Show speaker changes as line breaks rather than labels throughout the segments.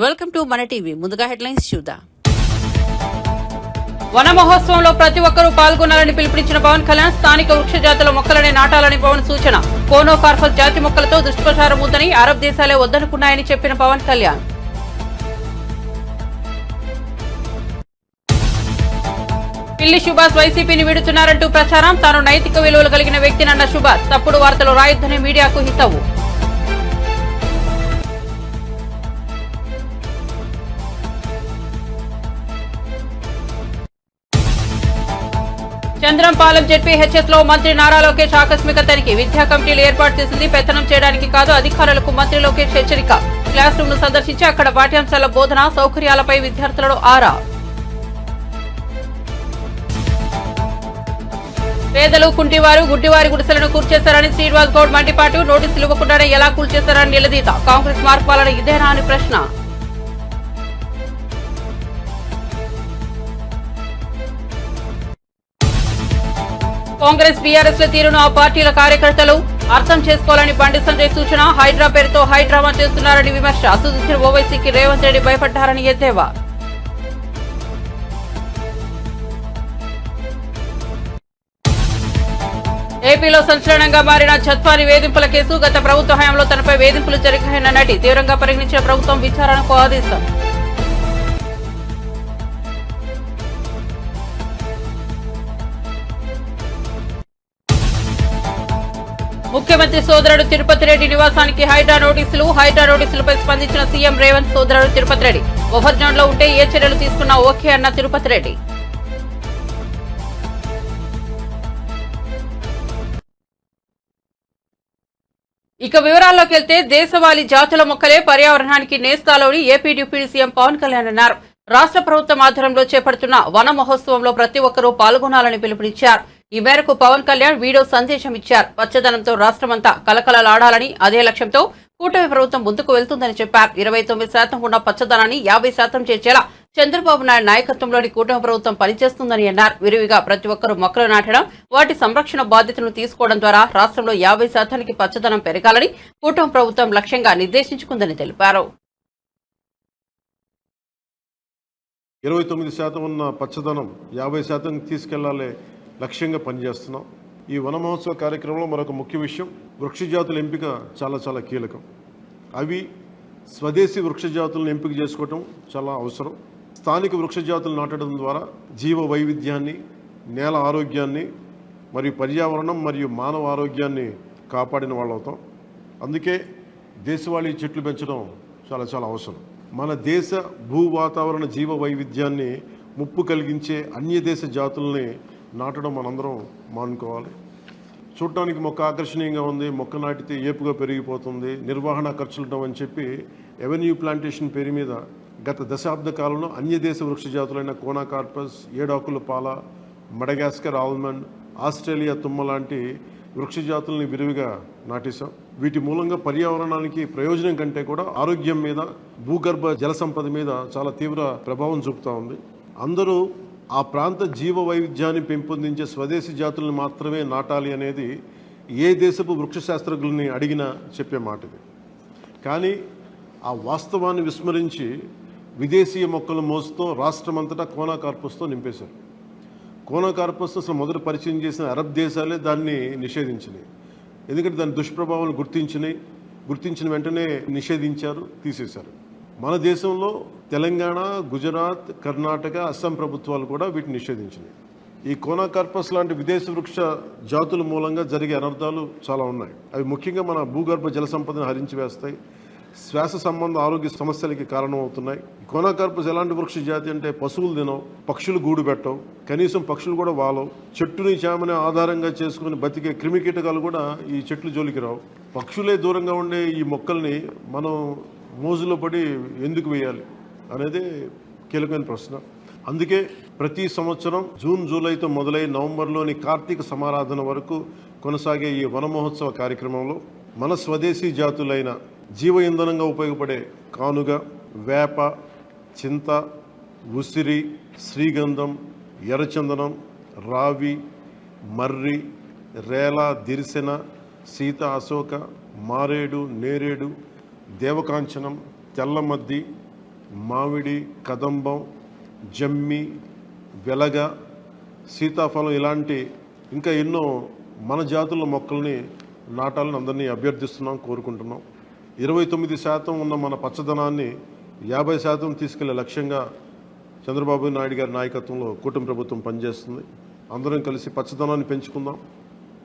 Welcome to మన TV. ముందుగా headlines చూద్దాం.
వన మహోత్సవంలో ప్రతి ఒక్కరూ పాల్గొనాలని పిలుపునిచ్చిన పవన్ కళ్యాణ్. స్థానిక వృక్ష జాతుల మొక్కలనే నాటాలని పవన్ సూచన. కోనోకార్పస్ జాతి మొక్కలతో దుష్ప్రచారం ఉందని అరబ్ దేశాలే వద్దనుకున్నాయని చెప్పిన పవన్ కళ్యాణ్. పిల్లి సుభాష్ వైసీపీని వీడుతున్నారంటూ ప్రచారం. తాను నైతిక విలువలు కలిగిన వ్యక్తినన్న సుభాష్. తప్పుడు వార్తలు రాయొద్దని మీడియాకు హితవు. చంద్రంపాలెం జెడ్పీహెచ్ఎస్ లో మంత్రి నారా లోకేష్ ఆకస్మిక తనిఖీ. విద్యా కమిటీలు ఏర్పాటు చేసింది పెత్తనం చేయడానికి కాదు. అధికారులకు మంత్రి లోకేష్ హెచ్చరిక. క్లాస్ రూమ్ ను సందర్శించి అక్కడ పాఠ్యాంశాల బోధన సౌకర్యాలపై విద్యార్థులను ఆరా. పేదలు, కుంటివారు, గుడ్డివారి గుడిసెలను కూల్చేశారని శ్రీనివాస్ గౌడ్ మండిపాటు. నోటీసులు ఇవ్వకుండానే ఎలా కూల్చేశారని నిలదీత. కాంగ్రెస్ మార్పాలన ఇదేనా అని ప్రశ్న. కాంగ్రెస్ బీఆర్ఎస్ ల తీరును ఆ పార్టీల కార్యకర్తలు అర్థం చేసుకోవాలని బండి సంజయ్ సూచన. హైడ్రా పేరుతో హైడ్రామా చేస్తున్నారని విమర్శ. అసదుద్దీన్ ఓవైసీకి రేవంత్ రెడ్డి భయపడ్డారని ఎద్దేవా. ఏపీలో సంచలనంగా మారిన ఛత్వాని వేధింపుల కేసు. గత ప్రభుత్వ హయాంలో తనపై వేధింపులు జరిగాయన్న నటి తీవ్రంగా పరిగణించిన ప్రభుత్వం విచారణకు ఆదేశం. ముఖ్యమంత్రి సోదరుడు తిరుపతి రెడ్డి నివాసానికి హైడ్రా నోటీసులు. హైడ్రా నోటీసులపై స్పందించిన సీఎం రేవంత్. సోదరుడు తిరుపతి రెడ్డి బఫర్ జోన్ లో ఉంటే ఏ చర్యలు తీసుకున్నా ఓకే అన్న తిరుపతి రెడ్డి. ఇక వివరాల్లోకి వెళ్తే దేశవాళీ జాతుల మొక్కలే పర్యావరణానికి నేస్తాలోని AP deputy CM Pawan Kalyan అన్నారు. రాష్ట్ర ప్రభుత్వం ఆధ్వర్యంలో చేపడుతున్న వన మహోత్సవంలో ప్రతి ఒక్కరూ పాల్గొనాలని పిలుపునిచ్చారు. ఈ మేరకు పవన్ కళ్యాణ్ వీడియో సందేశం ఇచ్చారు. పచ్చదనంతో రాష్ట్రమంతా కలకలలాడాలని అదే లక్ష్యంతో కూటమి ప్రభుత్వం ముందుకు వెళ్తుందని చెప్పారు. 29% ఉన్న పచ్చదనాన్ని 50% చేర్చేలా చంద్రబాబు నాయుడు నాయకత్వంలోని కూటమి ప్రభుత్వం పనిచేస్తుందని అన్నారు. విరివిగా ప్రతి ఒక్కరూ మొక్కలు నాటడం, వాటి సంరక్షణ బాధ్యతను తీసుకోవడం ద్వారా రాష్ట్రంలో 50%కి పచ్చదనం పెరగాలని కూటమి ప్రభుత్వం లక్ష్యంగా నిర్దేశించుకుందని తెలిపారు.
29% ఉన్న పచ్చదనం 50% తీసుకెళ్లాలే లక్ష్యంగా పనిచేస్తున్నాం. ఈ వన మహోత్సవ కార్యక్రమంలో మరొక ముఖ్య విషయం, వృక్ష జాతుల ఎంపిక చాలా కీలకం. అవి స్వదేశీ వృక్ష జాతులను ఎంపిక చేసుకోవటం చాలా అవసరం. స్థానిక వృక్ష జాతులు నాటడం ద్వారా జీవ వైవిధ్యాన్ని, నేల ఆరోగ్యాన్ని మరియు పర్యావరణం మరియు మానవ ఆరోగ్యాన్ని కాపాడిన వాళ్ళు అవుతాం. అందుకే దేశవాళీ చెట్లు పెంచడం చాలా అవసరం. మన దేశ భూ వాతావరణ జీవ వైవిధ్యాన్ని ముప్పు కలిగించే అన్య దేశ జాతుల్ని నాటడం మనందరం మానుకోవాలి. చూడటానికి మొక్క ఆకర్షణీయంగా ఉంది, మొక్క నాటితే ఏపుగా పెరిగిపోతుంది, నిర్వహణ ఖర్చులుంటాం అని చెప్పి ఎవెన్యూ ప్లాంటేషన్ పేరు మీద గత దశాబ్ద కాలంలో అన్య దేశ వృక్ష జాతులైన కోనాకార్పస్, ఏడాకుల పాల, మడగాస్కర్ ఆల్మండ్, ఆస్ట్రేలియా తుమ్మ లాంటి వృక్ష జాతుల్ని విరివిగా నాటేశాం. వీటి మూలంగా పర్యావరణానికి ప్రయోజనం కంటే కూడా ఆరోగ్యం మీద, భూగర్భ జల సంపద మీద చాలా తీవ్ర ప్రభావం చూపుతూ ఉంది. అందరూ ఆ ప్రాంత జీవ వైవిధ్యాన్ని పెంపొందించే స్వదేశీ జాతులను మాత్రమే నాటాలి అనేది ఏ దేశపు వృక్ష శాస్త్రజ్ఞుల్ని అడిగినా చెప్పే మాట ఇది. కానీ ఆ వాస్తవాన్ని విస్మరించి విదేశీయ మొక్కల మోసుతో రాష్ట్రమంతటా కోనాకార్పస్తో నింపేశారు. కోనాకార్పస్ అసలు మొదట పరిచయం చేసిన అరబ్ దేశాలే దాన్ని నిషేధించినాయి. ఎందుకంటే దాని దుష్ప్రభావాలను గుర్తించిన వెంటనే నిషేధించారు, తీసేశారు. మన దేశంలో తెలంగాణ, గుజరాత్, కర్ణాటక, అస్సాం ప్రభుత్వాలు కూడా వీటిని నిషేధించినాయి. ఈ కోనాకార్పస్ లాంటి విదేశ వృక్ష జాతుల మూలంగా జరిగే అనర్థాలు చాలా ఉన్నాయి. అవి ముఖ్యంగా మన భూగర్భ జల సంపదను హరించి వేస్తాయి, శ్వాస సంబంధ ఆరోగ్య సమస్యలకి కారణమవుతున్నాయి. కోనాకార్పస్ ఎలాంటి వృక్ష జాతి అంటే పశువులు తినవు, పక్షులు గూడు పెట్టవు, కనీసం పక్షులు కూడా వాలవు. చెట్టుని చేమని ఆధారంగా చేసుకుని బతికే క్రిమికీటకాలు కూడా ఈ చెట్లు జోలికి రావు. పక్షులే దూరంగా ఉండే ఈ మొక్కల్ని మనం మోజులో పడి ఎందుకు వేయాలి అనేది కీలకమైన ప్రశ్న. అందుకే ప్రతి సంవత్సరం జూన్, జూలైతో మొదలై నవంబర్లోని కార్తీక సమారాధన వరకు కొనసాగే ఈ వన మహోత్సవ కార్యక్రమంలో మన స్వదేశీ జాతులైన జీవ ఇంధనంగా ఉపయోగపడే కానుగ, వేప, చింత, ఉసిరి, శ్రీగంధం, ఎర్రచందనం, రావి, మర్రి, రేల, దిరిసెన, సీత, అశోక, మారేడు, నేరేడు, దేవకాంచనం, తెల్లమద్ది, మామిడి, కదంబం, జమ్మి, వెలగ, సీతాఫలం ఇలాంటి ఇంకా ఎన్నో మన జాతుల మొక్కల్ని నాటాలని అందరినీ అభ్యర్థిస్తున్నాం, కోరుకుంటున్నాం. 29% ఉన్న మన పచ్చదనాన్ని 50% తీసుకెళ్లే లక్ష్యంగా చంద్రబాబు నాయుడు గారి నాయకత్వంలో కూటమి ప్రభుత్వం పనిచేస్తుంది. అందరం కలిసి పచ్చదనాన్ని పెంచుకుందాం,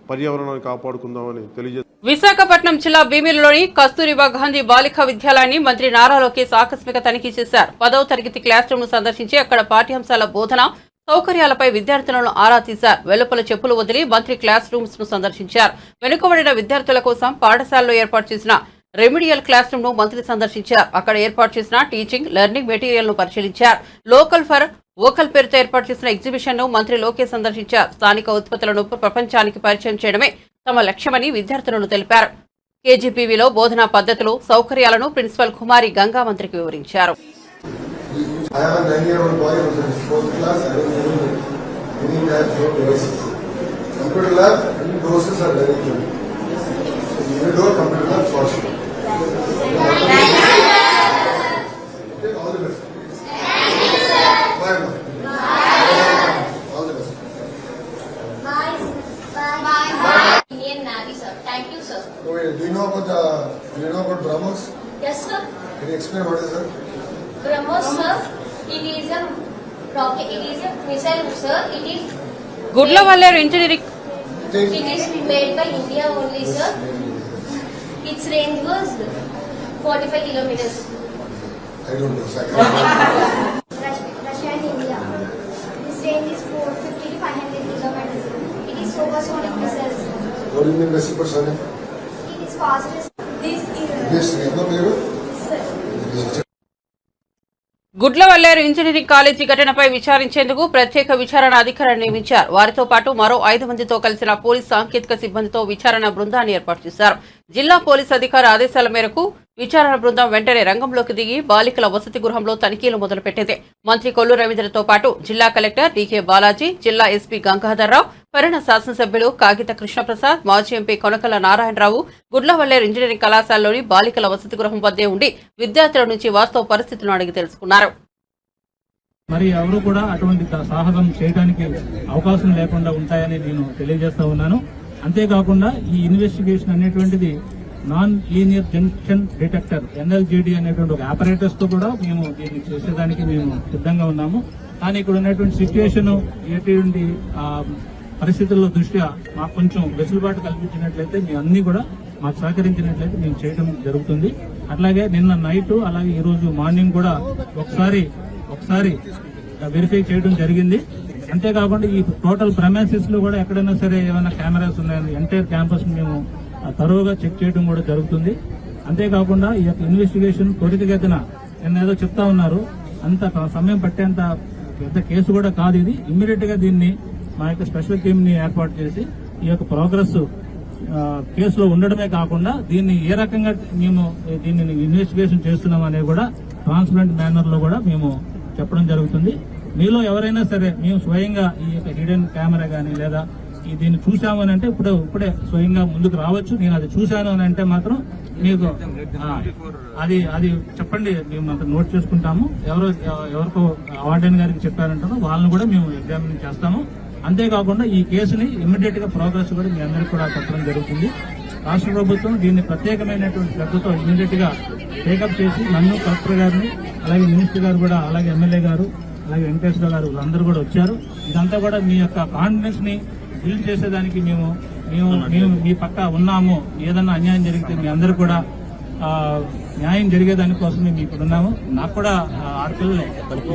పర్యావరణాన్ని కాపాడుకుందామని తెలియజేస్తాం.
విశాఖపట్నం జిల్లా భీమిలిలోని కస్తూరిబా గాంధీ బాలికా విద్యాలయాన్ని మంత్రి నారా లోకేష్ ఆకస్మిక తనిఖీ చేశారు. 10వ తరగతి క్లాస్ రూమ్ ను సందర్శించి అక్కడ పాఠ్యాంశాల బోధన సౌకర్యాలపై విద్యార్థులను ఆరా తీశారు. వెలుపల చెప్పులు వదిలి మంత్రి క్లాస్ రూమ్స్ ను సందర్శించారు. వెనుకబడిన విద్యార్థుల కోసం పాఠశాలలో ఏర్పాటు చేసిన రెమిడియల్ క్లాస్ రూమ్ ను మంత్రి సందర్శించారు. అక్కడ ఏర్పాటు చేసిన టీచింగ్, లెర్నింగ్ మెటీరియల్ ను పరిశీలించారు. లోకల్ ఫర్ వోకల్ పేరుతో ఏర్పాటు చేసిన ఎగ్జిబిషన్ ను మంత్రి లోకేష్ సందర్శించారు. స్థానిక ఉత్పత్తులను ప్రపంచానికి పరిచయం చేయడమే తమ లక్ష్యమని విద్యార్థులను తెలిపారు. కేజీపీవీలో బోధనా పద్ధతులు, సౌకర్యాలను ప్రిన్సిపల్ కుమారి గంగా మంత్రికి వివరించారు.
I have a 9-year-old boy who's in 4th class. I don't know any lab, no devices. Computer lab, any doses are very good. Indoor computer lab for sure. Okay, all the best. Thank you, sir. Bye, bye. All the best.
Bye. Bye. Bye. Indian Navy, sir. Thank you, sir.
Okay, do you know about BrahMos?
Yes, sir.
Can you explain what is that?
BrahMos, sir. It is a rocket. It is a missile, sir. It is.
Gudlavalleru engineering
It is made by India only, sir. Its range was 45 kilometers.
I don't know.
Russia and India. This range is 450 to 500 kilometers. It is supersonic missiles.
What do you mean by supersonic?
It is fastest. This is.
Yes, no, Peru.
Sir.
Gudlavalleru engineering college ఘటనపై విచారించేందుకు ప్రత్యేక విచారణ అధికారిని నియమించారు. వారితో పాటు మరో 5 మందితో కలిసిన పోలీస్ సాంకేతిక సిబ్బందితో విచారణ బృందాన్ని ఏర్పాటు చేశారు. జిల్లా పోలీస్ అధికారి ఆదేశాల మేరకు విచారణ బృందం వెంటనే రంగంలోకి దిగి బాలికల వసతి గృహంలో తనిఖీలు మొదలుపెట్టింది. మంత్రి కొల్లు రవీంద్రతో పాటు జిల్లా కలెక్టర్ డీకే బాలాజీ, జిల్లా ఎస్పీ గంగాధర్రావు, పరిణ శాసనసభ్యులు కాగిత కృష్ణప్రసాద్, మాజీ ఎంపీ కొనకల నారాయణరావు గుడ్లవల్లేరు ఇంజనీరింగ్ కళాశాలలోని బాలికల వసతి గృహం వద్దే ఉండి విద్యార్థుల నుంచి వాస్తవ పరిస్థితులను అడిగి తెలుసుకున్నారు.
మరి ఎవరు కూడా అటువంటి సాహసం చేయడానికి అవకాశం లేకుండా ఉంటాయని నేను తెలియజేస్తా ఉన్నాను. అంతేకాకుండా ఈ ఇన్వెస్టిగేషన్ అనేటువంటిది non linear junction detector NLGD అనేటువంటి ఒక ఆపరేటర్స్ తో కూడా మేము దీన్ని చేసేదానికి మేము సిద్ధంగా ఉన్నాము. కానీ ఇక్కడ ఉన్నటువంటి సిచ్యువేషన్ ఎటువంటి పరిస్థితుల్లో దృష్ట్యా మాకు కొంచెం వెసులుబాటు కల్పించినట్లయితే మీ అన్ని కూడా మాకు సహకరించినట్లయితే మేము చేయడం జరుగుతుంది. అట్లాగే నిన్న నైట్ అలాగే ఈ రోజు మార్నింగ్ కూడా ఒకసారి వెరిఫై చేయడం జరిగింది. అంతేకాకుండా ఈ టోటల్ ప్రెమైసెస్ లో కూడా ఎక్కడైనా సరే ఏమైనా కెమెరాస్ ఉన్నాయని ఎంటైర్ క్యాంపస్ మేము తరోగా చెక్ చేయడం కూడా జరుగుతుంది. అంతేకాకుండా ఈ యొక్క ఇన్వెస్టిగేషన్ త్వరితగతిన నిన్న ఏదో చెప్తా ఉన్నారు, అంత సమయం పట్టేంత పెద్ద కేసు కూడా కాదు ఇది. ఇమ్మీడియట్ గా దీన్ని మా యొక్క స్పెషల్ టీమ్ ని ఏర్పాటు చేసి ఈ యొక్క ప్రోగ్రెస్ కేసులో ఉండడమే కాకుండా దీన్ని ఏ రకంగా మేము దీన్ని ఇన్వెస్టిగేషన్ చేస్తున్నాం అనేది కూడా ట్రాన్స్పరెంట్ మేనర్ లో కూడా మేము చెప్పడం జరుగుతుంది. మీలో ఎవరైనా సరే మేము స్వయంగా ఈ యొక్క హిడెన్ కెమెరా గానీ లేదా దీన్ని చూసాము అని అంటే ఇప్పుడే స్వయంగా ముందుకు రావచ్చు. నేను అది చూశాను అని అంటే మాత్రం మీకు అది చెప్పండి, మేము అంత నోట్ చేసుకుంటాము. ఎవరికో వార్డెన్ గారికి చెప్పారంటారో వాళ్ళని కూడా మేము ఎగ్జామిన్ చేస్తాము. అంతేకాకుండా ఈ కేసుని ఇమ్మీడియట్ గా ప్రోగ్రెస్ కూడా మీ అందరికీ కూడా చెప్పడం జరుగుతుంది. రాష్ట్ర ప్రభుత్వం దీన్ని ప్రత్యేకమైనటువంటి శ్రద్ధతో ఇమ్మీడియట్ గా టేకప్ చేసి నన్ను, కలెక్టర్ గారిని, అలాగే మినిస్టర్ గారు కూడా, అలాగే ఎమ్మెల్యే గారు, అలాగే వెంకటేశ్వర గారు వీళ్ళందరూ కూడా వచ్చారు. ఇదంతా కూడా మీ యొక్క కాన్ఫిడెన్స్ ని బిల్డ్ చేసేదానికి మేము మీ పక్క ఉన్నాము. ఏదన్నా అన్యాయం జరిగితే మీ అందరూ కూడా న్యాయం జరిగేదానికోసమే మీ ఇక్కడ ఉన్నాము. నాకు కూడా ఆడపిల్లలే,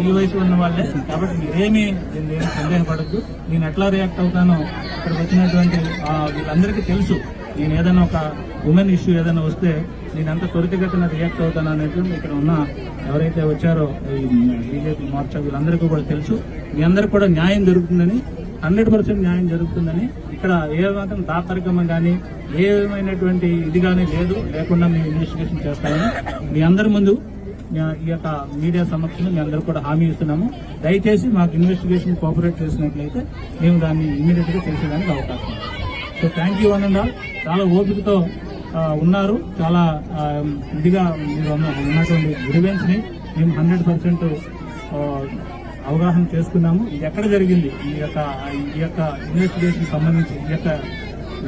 ఈ వయసు ఉన్న వాళ్ళే, కాబట్టి మీరేమీ సందేహపడద్దు. నేను ఎట్లా రియాక్ట్ అవుతానో ఇక్కడికి వచ్చినటువంటి వీళ్ళందరికీ తెలుసు. నేను ఏదైనా ఒక ఉమెన్ ఇష్యూ ఏదైనా వస్తే నేను ఎంత త్వరితగతిన రియాక్ట్ అవుతాను అనేటువంటి ఇక్కడ ఉన్న ఎవరైతే వచ్చారో ఈ బీజేపీ మోర్చా వీళ్ళందరికీ కూడా తెలుసు. మీ అందరికీ కూడా న్యాయం జరుగుతుందని, 100% న్యాయం జరుగుతుందని, ఇక్కడ ఏ మాత్రం దాపరికం కానీ ఏమైనటువంటి ఇది కానీ లేకుండా మేము ఇన్వెస్టిగేషన్ చేస్తామని మీ అందరి ముందు ఈ యొక్క మీడియా సమక్షంలో మీ అందరూ కూడా హామీ ఇస్తున్నాము. దయచేసి మాకు ఇన్వెస్టిగేషన్ కోఆపరేట్ చేసినట్లయితే మేము దాన్ని ఇమ్మీడియట్ గా చేసేదానికి అవకాశం ఉంది. So thank you one and all. చాలా ఓపికతో ఉన్నారు, చాలా ఇదిగా మీరు ఉన్నటువంటి గ్రీవెన్స్ ని మేము 100% అవగాహన చేసుకున్నాము. ఇది ఎక్కడ జరిగింది, ఈ యొక్క ఇన్వెస్టిగేషన్ సంబంధించి ఈ యొక్క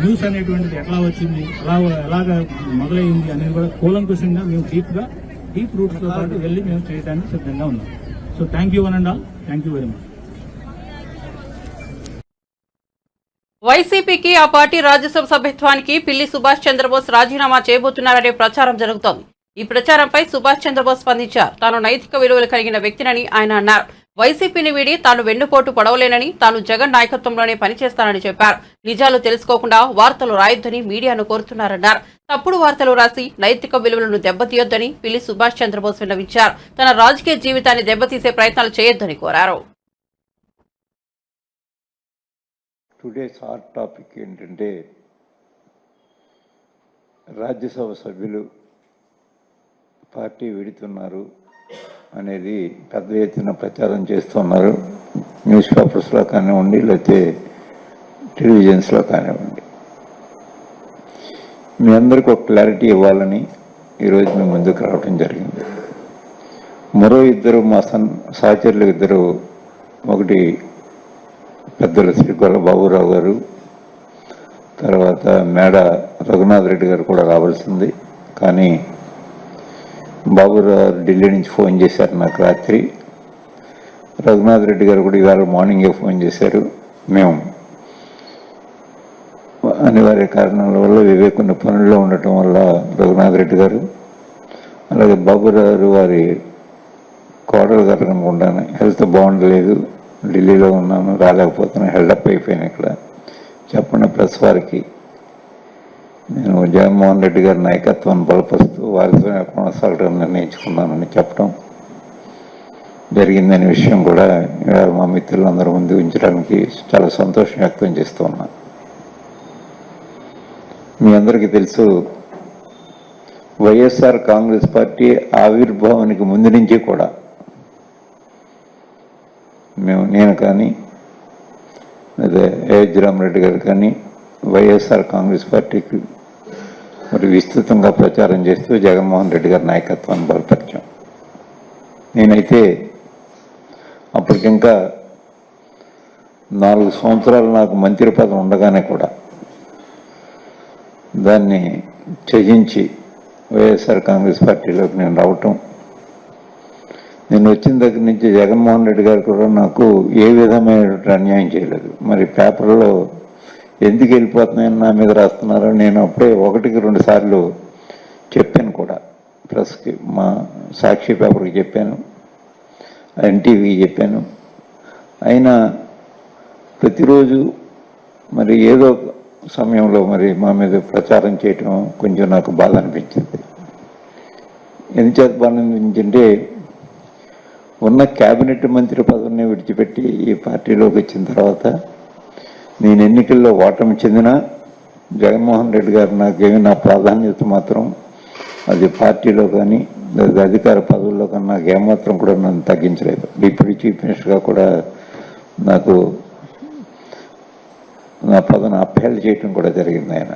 న్యూస్ అనేటువంటిది ఎట్లా వచ్చింది, ఎలాగ మొదలైంది అనేది కూడా కూలంకుషంగా మేము డీప్ రూట్స్ తో పాటు వెళ్ళి మేము చేయడానికి సిద్ధంగా ఉన్నాం. So thank you one and all. Thank you very much.
వైసీపీకి ఆ పార్టీ రాజ్యసభ సభ్యత్వానికి పిల్లి సుభాష్ చంద్రబోస్ రాజీనామా చేయబోతున్నారనే ప్రచారం జరుగుతోంది. ఈ ప్రచారంపై సుభాష్ చంద్రబోస్ స్పందించారు. తాను నైతిక విలువలు కలిగిన వ్యక్తినని ఆయన అన్నారు. వైసీపీని వీడి తాను వెన్నుపోటు పడవలేనని, తాను జగన్ నాయకత్వంలోనే పనిచేస్తానని చెప్పారు. నిజాలు తెలుసుకోకుండా వార్తలు రాయొద్దని మీడియాను కోరుతున్నారన్నారు. తప్పుడు వార్తలు రాసి నైతిక విలువలను దెబ్బతీయొద్దని పిల్లి సుభాష్ చంద్రబోస్ విన్నవించారు. తన రాజకీయ జీవితాన్ని దెబ్బతీసే ప్రయత్నాలు చేయొద్దని కోరారు.
టుడేస్ హాట్ టాపిక్ ఏంటంటే రాజ్యసభ సభ్యులు పార్టీ విడుతున్నారు అనేది పెద్ద ఎత్తున ప్రచారం చేస్తున్నారు. న్యూస్ పేపర్స్లో కానివ్వండి, లేకపోతే టెలివిజన్స్లో కానివ్వండి. మీ అందరికీ ఒక క్లారిటీ ఇవ్వాలని ఈరోజు మేము ముందుకు రావడం జరిగింది. మరో ఇద్దరు మా సహచరులు ఇద్దరు, ఒకటి పెద్దలు శ్రీ గొల్ల బాబురావు గారు, తర్వాత మేడ రఘునాథ్ రెడ్డి గారు కూడా రావాల్సింది. కానీ బాబురావు ఢిల్లీ నుంచి ఫోన్ చేశారు నాకు రాత్రి. రఘునాథ్ రెడ్డి గారు కూడా ఇవాళ మార్నింగే ఫోన్ చేశారు. మేము అనివార్య కారణాల వల్ల వివేకుని పనుల్లో ఉండటం వల్ల రఘునాథ్ రెడ్డి గారు, అలాగే బాబురావు వారి కోడలు గారు అనుకుంటాను, హెల్త్ బాగుండలేదు, ఢిల్లీలో ఉన్నాను, రాలేకపోతున్నాను, హెల్డప్ అయిపోయాను. ఇక్కడ చెప్పండి ప్రెస్ వారికి. నేను జగన్మోహన్ రెడ్డి గారి నాయకత్వాన్ని బలపరుస్తూ వారితో కొనసాగడం నిర్ణయించుకున్నానని చెప్పడం జరిగిందనే విషయం కూడా ఇవాళ మా మిత్రులందరూ ముందు ఉంచడానికి చాలా సంతోషం వ్యక్తం చేస్తూ ఉన్నాను. మీ అందరికీ తెలుసు, వైఎస్ఆర్ కాంగ్రెస్ పార్టీ ఆవిర్భావానికి ముందు నుంచి కూడా నేను కానీ అదే ఏఎజ్ రామరెడ్డి గారు కానీ వైఎస్ఆర్ కాంగ్రెస్ పార్టీకి మరి విస్తృతంగా ప్రచారం చేస్తూ జగన్మోహన్ రెడ్డి గారి నాయకత్వాన్ని బలపరిచాం. నేనైతే అప్పటికింకా 4 సంవత్సరాలు నాకు మంత్రి పదవి ఉండగానే కూడా దాన్ని త్యజించి వైఎస్ఆర్ కాంగ్రెస్ పార్టీలోకి నేను రావటం, నేను వచ్చిన దగ్గర నుంచి జగన్మోహన్ రెడ్డి గారు కూడా నాకు ఏ విధమైన అన్యాయం చేయలేదు. మరి పేపర్లో ఎందుకు వెళ్ళిపోతున్నాయని నా మీద రాస్తున్నారో నేను అప్పుడే 1-2 సార్లు చెప్పాను కూడా. ప్రెస్కి, మా సాక్షి పేపర్కి చెప్పాను, ఎన్టీవీకి చెప్పాను. అయినా ప్రతిరోజు మరి ఏదో సమయంలో మరి మా మీద ప్రచారం చేయటం కొంచెం నాకు బాధ అనిపించింది. ఎందుచేత బాధ అనిపించిందంటే, ఉన్న క్యాబినెట్ మంత్రి పదవిని విడిచిపెట్టి ఈ పార్టీలోకి వచ్చిన తర్వాత నేను ఎన్నికల్లో ఓటమి చెందిన జగన్మోహన్ రెడ్డి గారు నాకేమి నా ప్రాధాన్యత మాత్రం అది పార్టీలో కానీ లేదా అధికార పదవుల్లో కానీ నాకు ఏమాత్రం కూడా నన్ను తగ్గించలేదు. డిప్యూటీ చీఫ్ మినిస్టర్గా కూడా నాకు నా పదవిని అప్హెల్డ్ చేయటం కూడా జరిగింది ఆయన.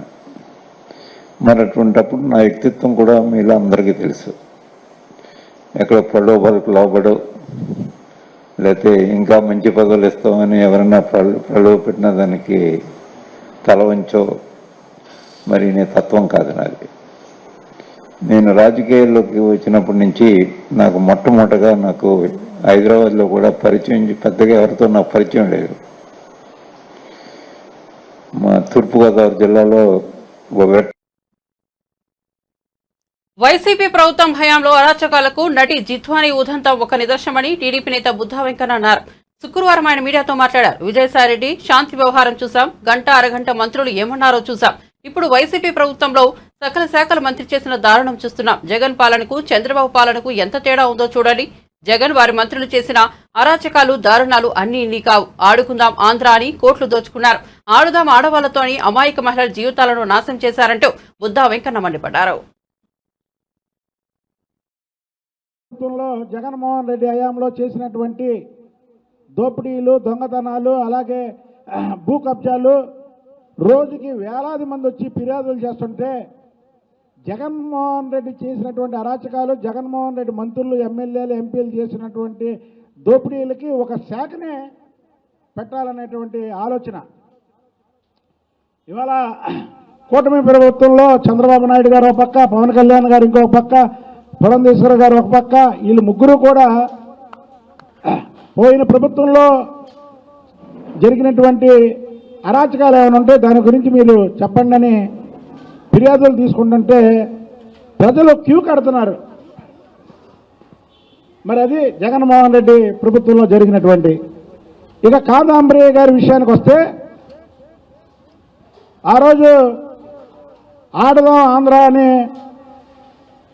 మరి అటువంటిప్పుడు నా వ్యక్తిత్వం కూడా మీలో అందరికీ తెలుసు. ఎక్కడ ప్రలోభాలకు లోబడో లేకపోతే ఇంకా మంచి పదవులు ఇస్తామని ఎవరైనా ప్రలోభ పెట్టిన దానికి తల వంచో మరి నీ తత్వం కాదు నాది. నేను రాజకీయాల్లోకి వచ్చినప్పటి నుంచి నాకు మొట్టమొదటగా నాకు హైదరాబాద్లో కూడా పరిచయం పెద్దగా ఎవరితో నాకు పరిచయం లేదు. మా తూర్పుగోదావరి జిల్లాలో
వైసీపీ ప్రభుత్వం హయాంలో అరాచకాలకు నటి జిత్వాని ఉదంతం ఒక నిదర్శనమని టీడీపీ నేత బుద్ధా వెంకన్న అన్నారు. శుక్రవారం ఆయన మీడియాతో మాట్లాడారు. విజయసాయిరెడ్డి శాంతి వ్యవహారం చూసాం, గంట అరగంట మంత్రులు ఏమన్నారో చూసాం. ఇప్పుడు వైసీపీ ప్రభుత్వంలో సకల శాఖల మంత్రి చేసిన దారుణం చూస్తున్నాం. జగన్ పాలనకు చంద్రబాబు పాలనకు ఎంత తేడా ఉందో చూడండి. జగన్ వారి మంత్రులు చేసిన అరాచకాలు దారుణాలు అన్ని ఇన్ని కావు. ఆడుకుందాం ఆంధ్ర అని కోట్లు దోచుకున్నారు. ఆడుదాం ఆడవాళ్లతో అని అమాయక మహిళల జీవితాలను నాశనం చేశారంటూ బుద్ధా వెంకన్న మండిపడ్డారు.
జగన్మోహన్ రెడ్డి హయాంలో చేసినటువంటి దోపిడీలు, దొంగతనాలు, అలాగే భూ కబ్జాలు, రోజుకి వేలాది మంది వచ్చి ఫిర్యాదులు చేస్తుంటే జగన్మోహన్ రెడ్డి చేసినటువంటి అరాచకాలు, జగన్మోహన్ రెడ్డి మంత్రులు, ఎమ్మెల్యేలు, ఎంపీలు చేసినటువంటి దోపిడీలకి ఒక శాఖనే పెట్టాలనేటువంటి ఆలోచన. ఇవాళ కూటమి ప్రభుత్వంలో చంద్రబాబు నాయుడు గారు ఒక పక్క, పవన్ కళ్యాణ్ గారు ఇంకొక పక్క, పురంధేశ్వర గారు ఒక పక్క, వీళ్ళు ముగ్గురు కూడా పోయిన ప్రభుత్వంలో జరిగినటువంటి అరాచకాలు ఏమైనా ఉంటే దాని గురించి మీరు చెప్పండి అని ఫిర్యాదులు తీసుకుంటుంటే ప్రజలు క్యూ కడుతున్నారు. మరి అది జగన్మోహన్ రెడ్డి ప్రభుత్వంలో జరిగినటువంటి. ఇక కాదాంబరి గారి విషయానికి వస్తే, ఆ రోజు ఆడదాం ఆంధ్ర అని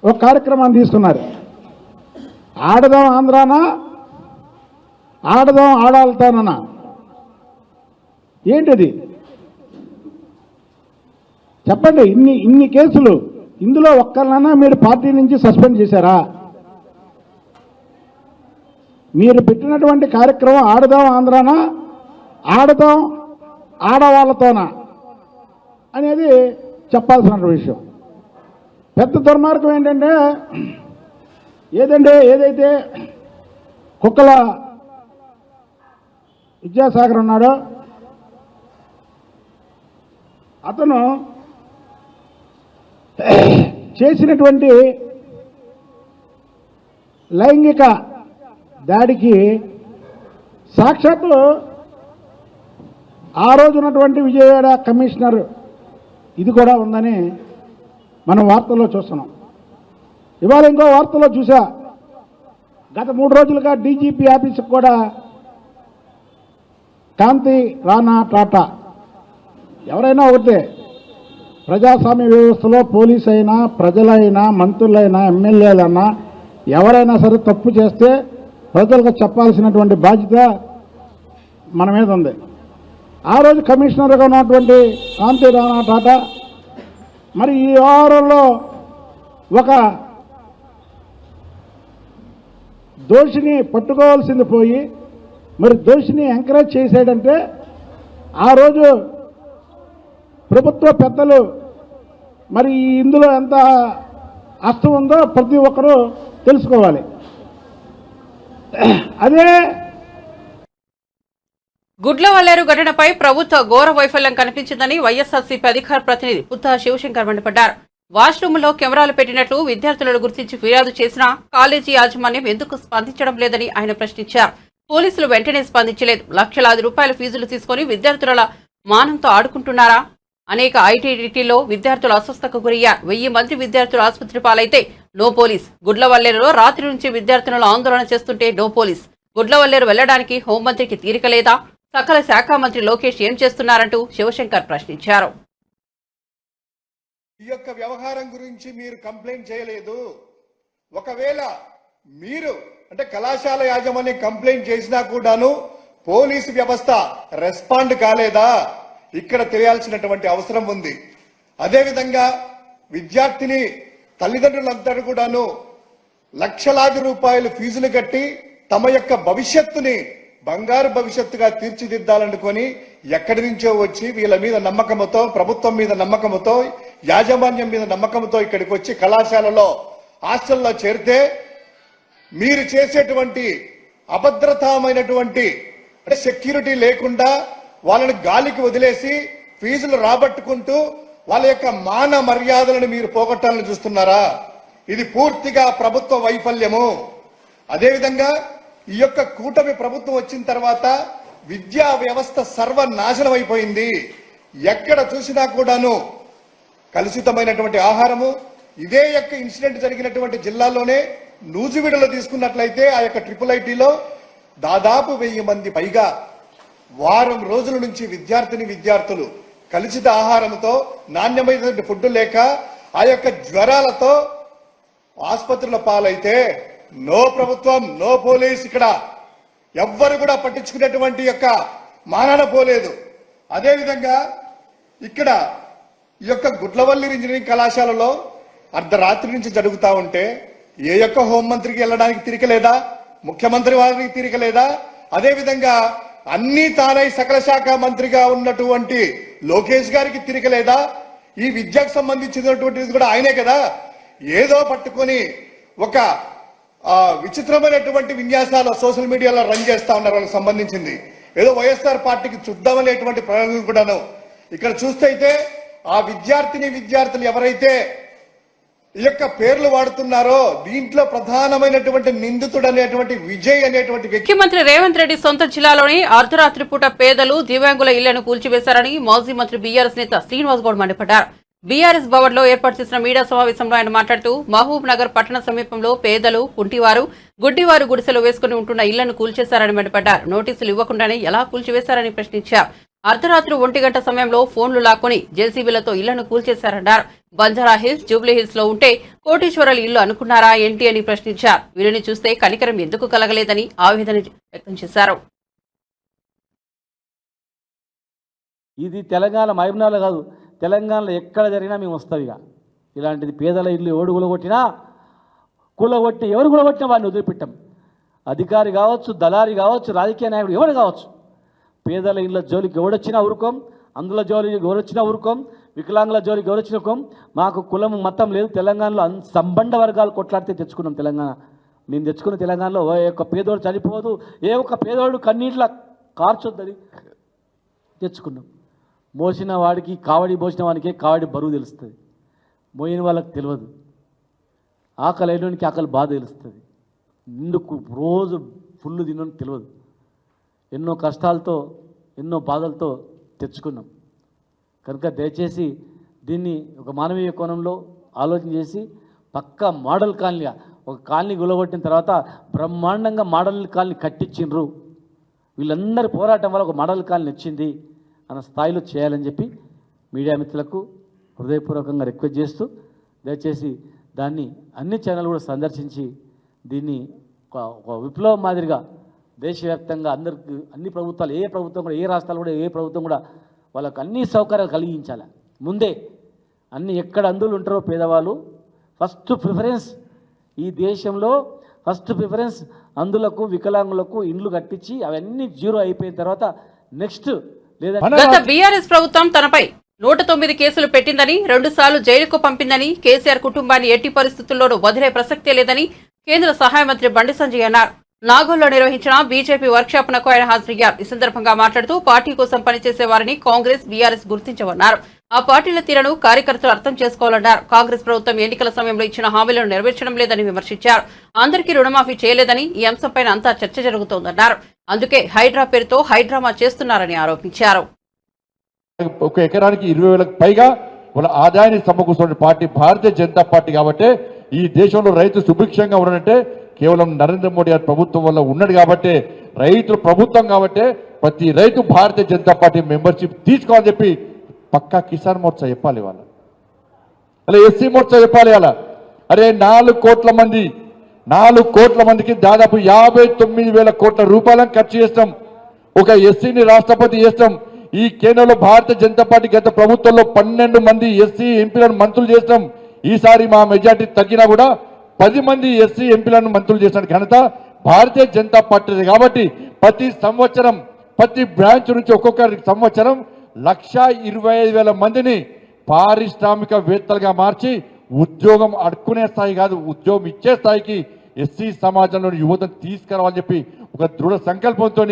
ఒక కార్యక్రమాన్ని తీసుకున్నారు. ఆడదాం ఆంధ్రానా, ఆడదాం ఆడాలతానన్నా, ఏంటిది చెప్పండి. ఇన్ని కేసులు, ఇందులో ఒక్కరినైనా మీరు పార్టీ నుంచి సస్పెండ్ చేశారా? మీరు పెట్టినటువంటి కార్యక్రమం ఆడదాం ఆంధ్రానా, ఆడదాం ఆడవాళ్ళతోనా అనేది చెప్పాల్సిన విషయం. పెద్ద దుర్మార్గం ఏంటంటే, ఏదైతే కుక్కల విద్యాసాగర్ ఉన్నాడో అతను చేసినటువంటి లైంగిక దాడికి సాక్షాత్తు ఆ రోజు ఉన్నటువంటి విజయవాడ కమిషనర్ ఇది కూడా ఉందని మనం వార్తల్లో చూస్తున్నాం. ఇవాళ ఇంకో వార్తలో చూసా, గత 3 రోజులుగా డీజీపీ ఆఫీసుకు కూడా కాంతి రాణా టాటా, ఎవరైనా ఒకటే, ప్రజాస్వామ్య వ్యవస్థలో పోలీస్ అయినా, ప్రజలైనా, మంత్రులైనా, ఎమ్మెల్యేలైనా ఎవరైనా సరే తప్పు చేస్తే ప్రజలకు చెప్పాల్సినటువంటి బాధ్యత మన మీద ఉంది. ఆ రోజు కమిషనర్గా ఉన్నటువంటి కాంతి రాణా టాటా మరి ఈ వ్యవహారంలో ఒక దోషిని పట్టుకోవాల్సింది పోయి మరి దోషిని ఎంకరేజ్ చేశాడంటే, ఆ రోజు ప్రభుత్వ పెద్దలు మరి ఇందులో ఎంత అర్థం ఉందో ప్రతి ఒక్కరూ తెలుసుకోవాలి. అదే
గుడ్లవల్లేరు ఘటనపై ప్రభుత్వ ఘోర వైఫల్యం కనిపించిందని వైఎస్ఆర్సీపీ అధికార ప్రతినిధి పుత్తా శివశంకర్ మండిపడ్డారు. వాష్రూమ్లో కెమెరాలు పెట్టినట్లు విద్యార్థులను గుర్తించి ఫిర్యాదు చేసినా కాలేజీ యాజమాన్యం ఎందుకు స్పందించడం లేదని ఆయన ప్రశ్నించారు. పోలీసులు వెంటనే స్పందించలేదు. లక్షలాది రూపాయల ఫీజులు తీసుకుని విద్యార్థుల మానంతో ఆడుకుంటున్నారా? అనేక ఐటీడీటీలో విద్యార్థులు అస్వస్థకు గురయ్యారు. 1000 మంది విద్యార్థులు ఆసుపత్రి పాలైతే నో పోలీస్. గుడ్లవల్లేరులో రాత్రి నుంచి విద్యార్థులను ఆందోళన చేస్తుంటే నో పోలీస్. గుడ్లవల్లేరు వెళ్లడానికి హోంమంత్రికి తీరిక లేదా? సకల శాఖ మంత్రి లోకేష్ ఏం చేస్తున్నారంటూ శివశంకర్ ప్రశ్నించారు.
ఈ యొక్క వ్యవహారం గురించి మీరు కంప్లైంట్ చేయలేదు. ఒకవేళ మీరు అంటే కళాశాల యాజమాన్యం కంప్లైంట్ చేసినా కూడాను పోలీసు వ్యవస్థ రెస్పాండ్ కాలేదా? ఇక్కడ తెలియాల్సినటువంటి అవసరం ఉంది. అదేవిధంగా విద్యార్థిని తల్లిదండ్రులందరూ కూడాను లక్షలాది రూపాయలు ఫీజులు కట్టి తమ యొక్క భవిష్యత్తుని బంగారు భవిష్యత్తుగా తీర్చిదిద్దాలనుకొని ఎక్కడి నుంచో వచ్చి వీళ్ళ మీద నమ్మకంతో, ప్రభుత్వం మీద నమ్మకంతో, యాజమాన్యం మీద నమ్మకంతో ఇక్కడికి వచ్చి కళాశాలలో హాస్టల్లో చేరితే మీరు చేసేటువంటి అభద్రతామైనటువంటి సెక్యూరిటీ లేకుండా వాళ్ళని గాలికి వదిలేసి ఫీజులు రాబట్టుకుంటూ వాళ్ళ యొక్క మాన మర్యాదలను మీరు పోగొట్టాలని చూస్తున్నారా? ఇది పూర్తిగా ప్రభుత్వ వైఫల్యము. అదేవిధంగా ఈ యొక్క కూటమి ప్రభుత్వం వచ్చిన తర్వాత విద్యా వ్యవస్థ సర్వనాశనం అయిపోయింది. ఎక్కడ చూసినా కూడాను కలుషితమైనటువంటి ఆహారము. ఇదే యొక్క ఇన్సిడెంట్ జరిగినటువంటి జిల్లాలోనే నూజివీడులో తీసుకున్నట్లయితే ఆ యొక్క IIITలో దాదాపు 1000 మంది పైగా వారం రోజుల నుంచి విద్యార్థులు కలుషిత ఆహారంతో, నాణ్యమైన ఫుడ్ లేక ఆ యొక్క జ్వరాలతో ఆసుపత్రుల పాలైతే నో ప్రభుత్వం, నో పోలీస్. ఇక్కడ ఎవ్వరు కూడా పట్టించుకునేటువంటి యొక్క మానాన పోలేదు. అదేవిధంగా ఇక్కడ ఈ యొక్క గుడ్లవల్లి ఇంజనీరింగ్ కళాశాలలో అర్ధరాత్రి నుంచి జరుగుతా ఉంటే ఏ యొక్క హోంమంత్రికి వెళ్ళడానికి తీరిక లేదా? ముఖ్యమంత్రి వారికి తీరిక లేదా? అదేవిధంగా అన్ని తానై సకల శాఖ మంత్రిగా ఉన్నటువంటి లోకేష్ గారికి తీరిక లేదా? ఈ విద్యకు సంబంధించినటువంటిది కూడా ఆయనే కదా. ఏదో పట్టుకొని ఒక విచిత్రమైనటువంటి విన్యాసాలు సోషల్ మీడియాలో రన్ చేస్తా ఉన్నారు. వాళ్ళకి సంబంధించింది ఏదో వైఎస్ఆర్ పార్టీకి చూద్దామనేటువంటి ప్రణాళికలు కూడాను. ఇక్కడ చూస్తే అయితే ఆ విద్యార్థులు ఎవరైతే ఈ యొక్క పేర్లు వాడుతున్నారో దీంట్లో ప్రధానమైనటువంటి నిందితుడు అనేటువంటి విజయ్ అనేటువంటి వ్యక్తి.
ముఖ్యమంత్రి రేవంత్ రెడ్డి సొంత జిల్లాలోని అర్ధరాత్రి పూట పేదలు దివ్యాంగుల ఇళ్లను కూల్చివేశారని మాజీ మంత్రి బీఆర్ఎస్ నేత శ్రీనివాస్ గౌడ్ మండిపడ్డారు. బీఆర్ఎస్ భవన్ లో ఏర్పాటు చేసిన మీడియా సమావేశంలో ఆయన మాట్లాడుతూ మహబూబ్ నగర్ పట్టణ సమీపంలో పేదలు, కుంటివారు, గుడ్డివారు గుడిసెలు వేసుకుని ఉంటున్న ఇళ్లను కూల్చేశారని మండిపడ్డారు. నోటీసులు ఇవ్వకుండానే ఎలా కూల్చివేశారని ప్రశ్నించారు. అర్ధరాత్రి 1 గంట సమయంలో ఫోన్లు లాక్కొని జేసీబీలతో ఇళ్లను కూల్చేశారన్నారు. బంజారా హిల్స్, జూబ్లీ హిల్స్ లో ఉంటే కోటీశ్వరుల ఇల్లు అనుకున్నారా ఏంటి అని ప్రశ్నించారు. వీరిని చూస్తే కనికరం ఎందుకు కలగలేదని ఆవేదన వ్యక్తం చేశారు.
ఇది తెలంగాణ మహిమనాలు కాదు, తెలంగాణలో ఎక్కడ జరిగినా మేము వస్తాం. ఇక ఇలాంటిది పేదల ఇల్లు ఎవడు కూలగొట్టినా ఎవరు కూలగొట్టినా వాడిని వదిలిపెట్టాం. అధికారి కావచ్చు, దళారి కావచ్చు, రాజకీయ నాయకుడు ఎవడు కావచ్చు, పేదల ఇళ్ళ జోలికి ఎవడొచ్చినా ఊరుకోం, అందుల జోలికి ఎవరొచ్చినా ఊరుకోం, వికలాంగుల జోలికి ఎవరొచ్చినా ఊరుకోం. మాకు కులం మతం లేదు. తెలంగాణలో సంబంధ వర్గాలు కొట్లాడితే తెచ్చుకున్నాం తెలంగాణ. మేము తెచ్చుకున్న తెలంగాణలో ఏ ఒక్క పేదోడు చనిపోదు, ఏ ఒక్క పేదోడు కన్నీట్ల కార్చొద్దని తెచ్చుకున్నాం. మోసిన వాడికి కావడి మోసిన వాడికే కావడి బరువు తెలుస్తుంది, మోయిన వాళ్ళకి తెలియదు. ఆకలి అయినోనికి ఆకలి బాధ తెలుస్తుంది, నిండుకు రోజు ఫుల్ తినని తెలియదు. ఎన్నో కష్టాలతో ఎన్నో బాధలతో తెచ్చుకున్నాం. కనుక దయచేసి దీన్ని ఒక మానవీయ కోణంలో ఆలోచన చేసి పక్కా మోడల్ కాలనీగా ఒక కాలనీ గులగొట్టిన తర్వాత బ్రహ్మాండంగా మోడల్ కాలనీ కట్టించిండ్రు. వీళ్ళందరి పోరాటం వల్ల ఒక మోడల్ కాలనీ వచ్చింది అన్న స్థాయిలో చేయాలని చెప్పి మీడియా మిత్రులకు హృదయపూర్వకంగా రిక్వెస్ట్ చేస్తూ దయచేసి దాన్ని అన్ని ఛానల్ కూడా సందర్శించి దీన్ని ఒక విప్లవం మాదిరిగా దేశవ్యాప్తంగా అందరికి అన్ని ప్రభుత్వాలు ఏ ప్రభుత్వం కూడా ఏ రాష్ట్రాలు కూడా ఏ ప్రభుత్వం కూడా వాళ్ళకు అన్ని సౌకర్యాలు కలిగించాలి. ముందే అన్ని ఎక్కడ అందులో ఉంటారో పేదవాళ్ళు ఫస్ట్ ప్రిఫరెన్స్, ఈ దేశంలో ఫస్ట్ ప్రిఫరెన్స్ అందులకు వికలాంగులకు ఇండ్లు కట్టించి అవన్నీ జీరో అయిపోయిన తర్వాత నెక్స్ట్.
గత బీఆర్ఎస్ ప్రభుత్వం తనపై 109 కేసులు పెట్టిందని, 2 సార్లు జైలుకు పంపిందని, కేసీఆర్ కుటుంబాన్ని ఎట్టి పరిస్థితుల్లోనూ వదిలే ప్రసక్తే లేదని కేంద్ర సహాయ మంత్రి బండి సంజయ్ అన్నారు. నాగోల్లో నిర్వహించిన బీజేపీ వర్క్షాప్నకు ఆయన హాజరయ్యారు. ఈ సందర్భంగా మాట్లాడుతూ పార్టీ కోసం పనిచేసే వారిని కాంగ్రెస్, బీఆర్ఎస్ గుర్తించవన్నారు. ఆ పార్టీల తీరును కార్యకర్తలు అర్థం చేసుకోవాలన్నారు. కాంగ్రెస్ ప్రభుత్వం ఎన్నికల సమయంలో ఇచ్చిన హామీలను నెరవేర్చడం లేదని విమర్శించారు. అందరికీ రుణమాఫీ చేయలేదని, ఈ అంశంపై అంతా చర్చ జరుగుతోందన్నారు. అందుకే హైడ్రా పేరుతో హైడ్రామా చేస్తున్నారని ఆరోపించారు.
ఒక ఎకరానికి 20,000కు పైగా వాళ్ళ ఆదాయాన్ని సమకూర్చున్న పార్టీ భారతీయ జనతా పార్టీ. కాబట్టి ఈ దేశంలో రైతు సుభిక్షంగా ఉన్నాడంటే కేవలం నరేంద్ర మోడీ గారి ప్రభుత్వం వల్ల ఉన్నాడు. కాబట్టి రైతుల ప్రభుత్వం కాబట్టి ప్రతి రైతు భారతీయ జనతా పార్టీ మెంబర్షిప్ తీసుకోవాలని చెప్పి పక్కా కిసాన్ మోర్చా చెప్పాలి, వాళ్ళ అలా ఎస్సీ మోర్చా చెప్పాలి. అలా అరే 4 కోట్ల మందికి దాదాపు 59,000 కోట్ల రూపాయలను ఖర్చు చేస్తాం. ఒక ఎస్సీని రాష్ట్రపతి చేస్తాం. ఈ కేంద్రంలో భారతీయ జనతా పార్టీ గత ప్రభుత్వంలో 12 మంది ఎస్సీ ఎంపీలను మంత్రులు చేస్తాం. ఈసారి మా మెజార్టీ తగ్గినా కూడా 10 మంది ఎస్సీ ఎంపీలను మంత్రులు చేసిన ఘనత భారతీయ జనతా పార్టీ. కాబట్టి ప్రతి సంవత్సరం ప్రతి బ్రాంచ్ నుంచి ఒక్కొక్క సంవత్సరం 1,25,000 మందిని పారిశ్రామికవేత్తలుగా మార్చి ఉద్యోగం అడుక్కునే స్థాయి కాదు, ఉద్యోగం ఇచ్చే స్థాయికి ఎస్సీ సమాజంలోని యువతను తీసుకురావాలని చెప్పి ఒక దృఢ సంకల్పంతో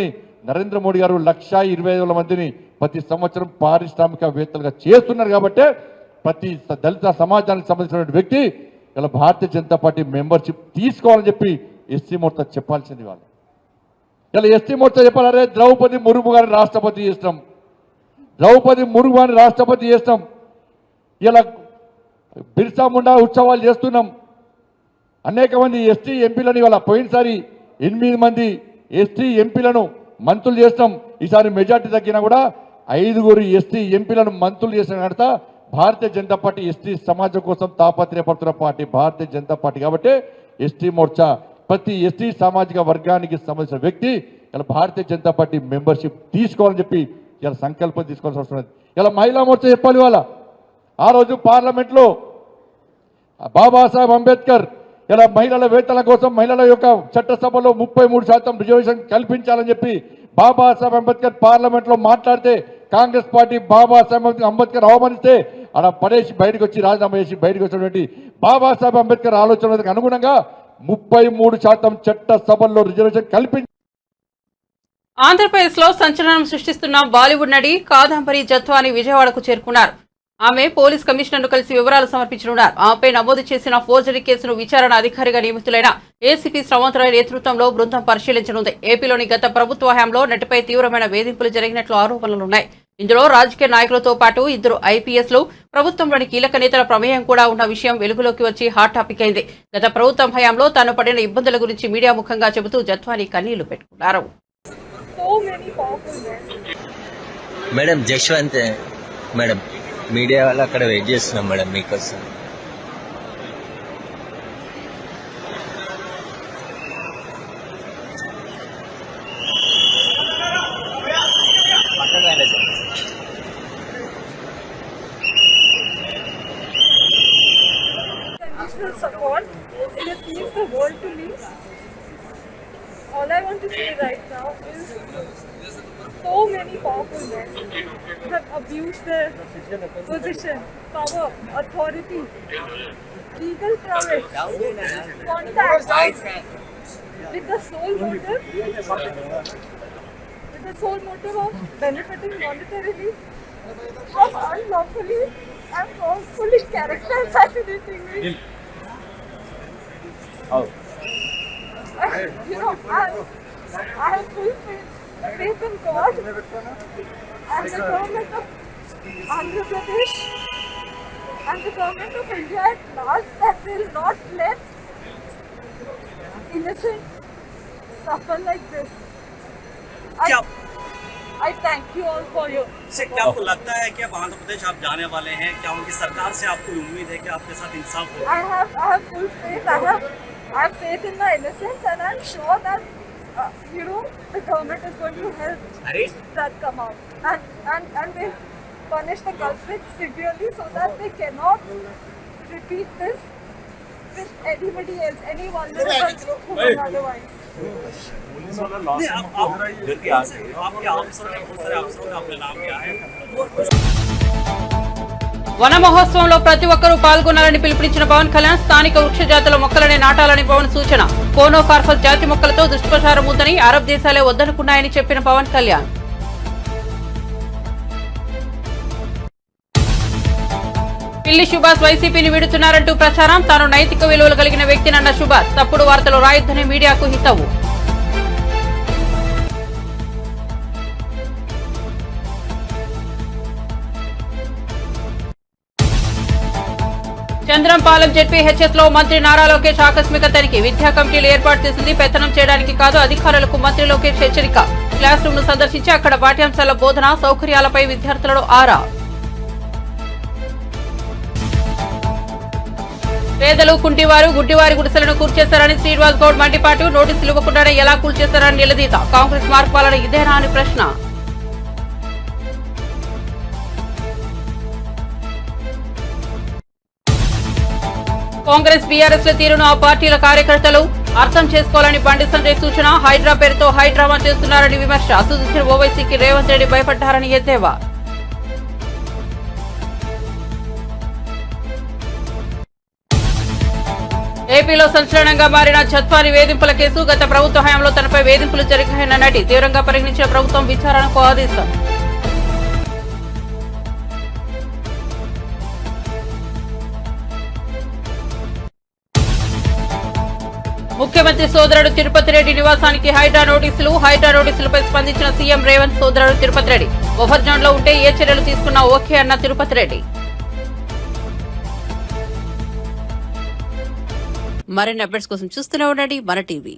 నరేంద్ర మోడీ గారు 1,25,000 మందిని ప్రతి సంవత్సరం పారిశ్రామికవేత్తలుగా చేస్తున్నారు. కాబట్టి ప్రతి దళిత సమాజానికి సంబంధించిన వ్యక్తి ఇలా భారతీయ జనతా పార్టీ మెంబర్షిప్ తీసుకోవాలని చెప్పి ఎస్సీ మోర్చా చెప్పాల్సింది. వాళ్ళు ఇలా ఎస్సీ మోర్చా చెప్పాలరే ద్రౌపది ముర్ము గారిని రాష్ట్రపతి చేస్తాం, ఇలా బిర్సా ముండా ఉత్సవాలు చేస్తున్నాం. అనేక మంది ఎస్టీ ఎంపీలని ఇవాళ పోయినసారి 8 మంది ఎస్టీ ఎంపీలను మంత్రులు చేస్తాం. ఈసారి మెజార్టీ తగ్గినా కూడా 5 ఎస్టీ ఎంపీలను మంత్రులు చేసిన ఘనత భారతీయ జనతా పార్టీ. ఎస్టీ సమాజం కోసం తాపత్రయపడుతున్న పార్టీ భారతీయ జనతా పార్టీ. కాబట్టి ఎస్టీ మోర్చా ప్రతి ఎస్టీ సామాజిక వర్గానికి సంబంధించిన వ్యక్తి ఇలా భారతీయ జనతా పార్టీ మెంబర్షిప్ తీసుకోవాలని చెప్పి ఇలా సంకల్పం తీసుకోవాల్సి వస్తున్నది. ఇలా మహిళా మోర్చా చెప్పాలి. వాళ్ళ ఆ రోజు పార్లమెంట్లో బాబాసాహెబ్ అంబేద్కర్ ఇలా మహిళల వేతనాల కోసం మహిళల యొక్క చట్టసభలో 33% రిజర్వేషన్ కల్పించాలని చెప్పి బాబాసాహెబ్ అంబేద్కర్ పార్లమెంట్లో మాట్లాడితే కాంగ్రెస్ పార్టీ బాబాసాహెబ్ అంబేద్కర్ అవమానిస్తే అలా పడేసి బయటకు వచ్చి రాజీనామా చేసి బయటకు వచ్చినటువంటి బాబాసాహెబ్ అంబేద్కర్ ఆలోచనలకు అనుగుణంగా 33% చట్ట సభల్లో రిజర్వేషన్ కల్పించి
ఆంధ్రప్రదేశ్ లో సంచలనం సృష్టిస్తున్న బాలీవుడ్ నటి కాదంబరి జత్వాని విజయవాడకు చేరుకున్నారు. ఆమె పోలీస్ కమిషనర్ను కలిసి వివరాలు సమర్పించనున్నారు. ఆమెపై నమోదు చేసిన ఫోర్జరీ కేసును విచారణ అధికారిగా నియమితులైన ఏసీపీ శ్రవంతరాయ్ నేతృత్వంలో బృందం పరిశీలించనుంది. ఏపీలోని గత ప్రభుత్వ హయాంలో నటిపై తీవ్రమైన వేధింపులు జరిగినట్లు ఆరోపణలున్నాయి. ఇందులో రాజకీయ నాయకులతో పాటు 2 ఐపీఎస్లు, ప్రభుత్వంలోని కీలక నేతల ప్రమేయం కూడా ఉన్న విషయం వెలుగులోకి వచ్చి హాట్ టాపిక్ అయింది. గత ప్రభుత్వం హయాంలో తాను పడిన ఇబ్బందుల గురించి మీడియా ముఖంగా చెబుతూ జత్వాని కన్నీళ్లు పెట్టుకున్నారు.
మేడం జశ్వంత్ మేడం మీడియా వాళ్ళు అక్కడ వెయిట్ చేస్తున్నాం మేడం మీకోసం.
Support. It means the world to me. All I want to say right now is so many powerful men have abused their position, power, authority, legal prowess, contacts with the sole motive of benefiting monetarily from unlawfully and wrongfully character assassinating me. I have full faith in God and the government of Andhra Pradesh and the government of India at large that will not let innocent suffer like this. I thank you all for your support.
क्या आपको लगता है कि अब आंध्र प्रदेश आप जाने वाले हैं? क्या उनकी सरकार से आपको उम्मीद है कि आपके साथ इंसाफ हो?
I have full faith. I have faith in my innocence, and I'm sure that the government is going to help that come out and will punish the culprits severely so that they cannot repeat this with anybody else, any vulnerable woman otherwise.
आपके अफसरों ने बहुत सारे अफसरों का अपने नाम किया है.
వన మహోత్సవంలో ప్రతి ఒక్కరూ పాల్గొనాలని పిలుపునిచ్చిన పవన్ కళ్యాణ్ స్థానిక వృక్ష జాతుల మొక్కలనే నాటాలని పవన్ సూచన. కోనోకార్పస్ జాతి మొక్కలతో దుష్ప్రచారం ఉందని అరబ్ దేశాలే వద్దనుకున్నాయని చెప్పిన పవన్ కళ్యాణ్. పిల్లి సుభాష్ వైసీపీని వీడుతున్నారంటూ ప్రచారం. తాను నైతిక విలువలు కలిగిన వ్యక్తినన్న సుభాష్ తప్పుడు వార్తలు రాయొద్దని మీడియాకు హితవు. చంద్రంపాలెం జెడ్పీహెచ్ఎస్ లో మంత్రి నారా లోకేష్ ఆకస్మిక తనిఖీ. విద్యా కమిటీలు ఏర్పాటు చేసింది పెత్తనం చేయడానికి కాదు, అధికారులకు మంత్రి లోకేష్ హెచ్చరిక. క్లాస్ రూమ్ ను సందర్శించి అక్కడ పాఠ్యాంశాల బోధన సౌకర్యాలపై విద్యార్థులను ఆరా. పేదలు, కుంటివారు, గుడ్డివారి గుడిసెలను కూల్చేశారని శ్రీనివాస్ గౌడ్ మండిపాటు. నోటీసులు ఇవ్వకుండానే ఎలా కూల్చేశారని నిలదీత. కాంగ్రెస్ మార్పాలన ఇదేనా అని ప్రశ్న. కాంగ్రెస్ బీఆర్ఎస్ ల తీరును ఆ పార్టీల కార్యకర్తలు అర్థం చేసుకోవాలని బండి సంజయ్ సూచన. హైడ్రా పేరుతో హైడ్రామా చేస్తున్నారని విమర్శ. అసదుద్దీన్ ఓవైసీకి రేవంత్ రెడ్డి భయపడ్డారని ఎద్దేవా. ఏపీలో సంచలనంగా మారిన జత్వాని వేధింపుల కేసు. గత ప్రభుత్వ హయాంలో తనపై వేధింపులు జరిగాయన్న నటి తీవ్రంగా పరిగణించిన ప్రభుత్వం విచారణకు ఆదేశం. ముఖ్యమంత్రి సోదరుడు తిరుపతి రెడ్డి నివాసానికి హైడ్రా నోటీసులు. హైడ్రా నోటీసులపై స్పందించిన సీఎం రేవంత్. సోదరుడు తిరుపతి రెడ్డి బఫర్ జోన్ లో ఉంటే ఏ చర్యలు తీసుకున్నా ఓకే అన్న తిరుపతి రెడ్డి.
మరిన్ని అప్డేట్స్ కోసం చూస్తూనే ఉండండి మన టీవీ.